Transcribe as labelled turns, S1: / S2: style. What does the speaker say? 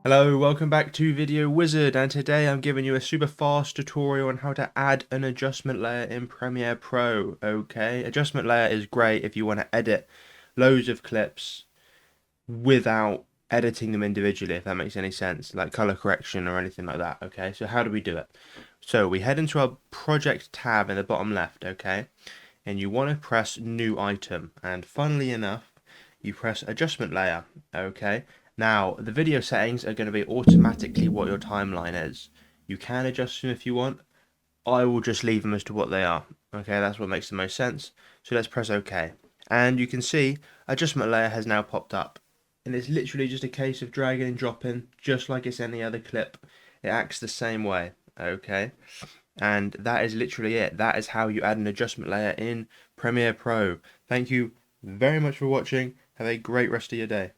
S1: Hello, welcome back to Video Wizard, and today I'm giving you a super fast tutorial on how to add an adjustment layer in Premiere Pro. Okay, adjustment layer is great if you want to edit loads of clips without editing them individually, if that makes any sense, like color correction or anything like that. Okay, so how do we do it? So we head into our project tab in the bottom left, okay, and you want to press new item, and funnily enough, you press adjustment layer, okay. Now, the video settings are going to be automatically what your timeline is. You can adjust them if you want. I will just leave them as to what they are. Okay, that's what makes the most sense. So let's press OK. And you can see adjustment layer has now popped up. And it's literally just a case of dragging and dropping, just like it's any other clip. It acts the same way. Okay. And that is literally it. That is how you add an adjustment layer in Premiere Pro. Thank you very much for watching. Have a great rest of your day.